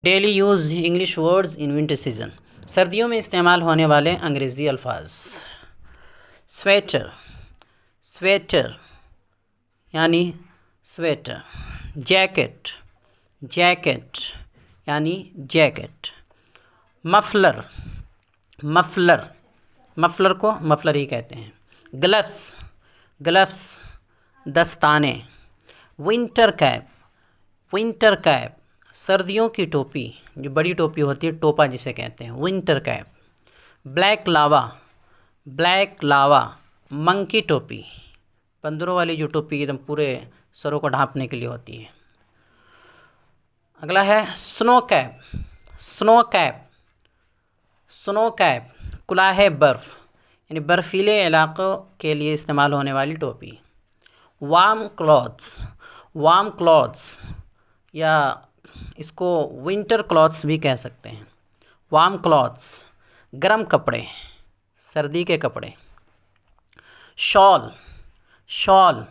Daily use English words in winter season. सर्दियों में इस्तेमाल होने वाले अंग्रेज़ी अल्फाज। स्वेटर, स्वेटर यानी स्वेटर। जैकेट, जैकेट यानी जैकेट। मफलर, मफलर, मफलर को मफलर ही कहते हैं। ग्लव्स, ग्लव्स दस्ताने। विंटर कैप, विंटर कैप सर्दियों की टोपी, जो बड़ी टोपी होती है, टोपा जिसे कहते हैं, विंटर कैप। ब्लैक लावा, ब्लैक लावा मंकी टोपी, बंदरों वाली जो टोपी एकदम पूरे सरों को ढांपने के लिए होती है। अगला है snow cap, snow cap, snow cap कुलाहे बर्फ़ यानी बर्फीले इलाक़ों के लिए इस्तेमाल होने वाली टोपी। वार्म क्लॉथ्स, वार्म क्लॉथ्स या इसको विंटर क्लॉथ्स भी कह सकते हैं। वार्म क्लॉथ्स गर्म कपड़े, सर्दी के कपड़े। शॉल, शॉल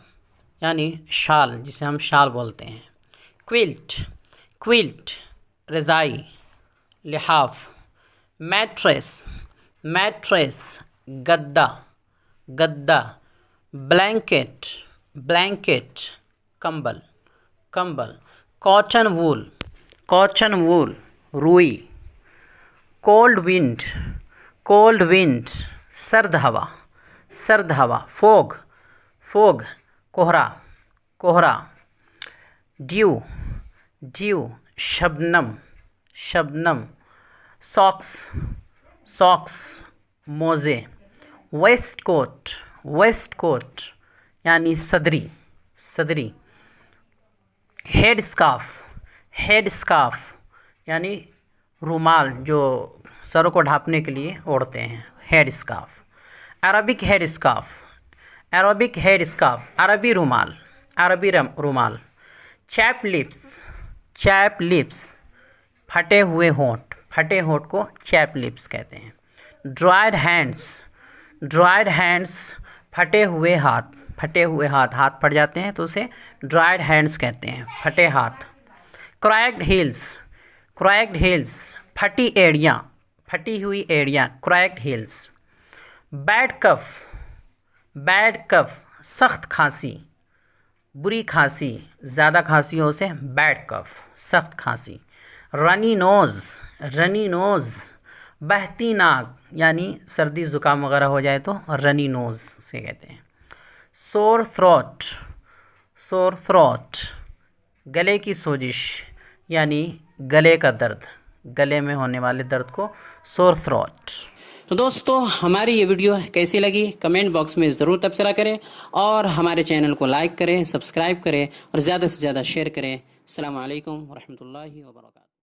यानी शाल, जिसे हम शाल बोलते हैं। क्विल्ट, क्विल्ट रज़ाई, लिहाफ। मैट्रेस, मैट्रेस गद्दा, गद्दा। ब्लैंकेट, ब्लैंकेट कंबल, कंबल। कॉटन वूल, कॉटन वूल रुई। कोल्ड विंड, कोल्ड विंड सर्द हवा, सर्द हवा। फोग, फोग कोहरा, कोहरा। ड्यू, ड्यू शबनम, शबनम। सॉक्स, सॉक्स मोज़े। वेस्ट कोट, वेस्ट कोट यानी सदरी, सदरी। हेड स्कार्फ, हेड स्कार्फ यानी रुमाल जो सरों को ढांपने के लिए ओढ़ते हैं, head scarf. Arabic head scarf, Arabic head scarf अरबी रुमाल, अरबी रुमाल। चैप लिप्स, चैप लिप्स फटे हुए होंठ, फटे होंठ को चैप लिप्स कहते हैं। ड्राइड हैंड्स, ड्राइड हैंड्स फटे हुए हाथ, फटे हुए हाथ, हाथ फट जाते हैं तो उसे ड्राइड हैंड्स कहते हैं, फटे हाथ। क्रैक्ड हील्स, क्रैक्ड हील्स फटी एड़ियाँ, फटी हुई एड़ियाँ, क्रैक्ड हील्स। बैड कफ, बैड कफ सख्त खांसी, बुरी खांसी, ज़्यादा खांसी हो उसे बैड कफ, सख्त खांसी। रनी नोज़, रनी नोज़ बहती नाक यानी सर्दी ज़ुकाम वगैरह हो जाए तो रनी नोज़ से कहते हैं। सोर थ्रोट, सोर थ्रोट गले की सोजिश यानी गले का दर्द, गले में होने वाले दर्द को सोर थ्रोट। तो दोस्तों हमारी ये वीडियो कैसी लगी कमेंट बॉक्स में ज़रूर तबसरा करें और हमारे चैनल को लाइक करें, सब्सक्राइब करें और ज़्यादा से ज़्यादा शेयर करें। अस्सलामु अलैकुम व रहमतुल्लाहि व बरकातहू।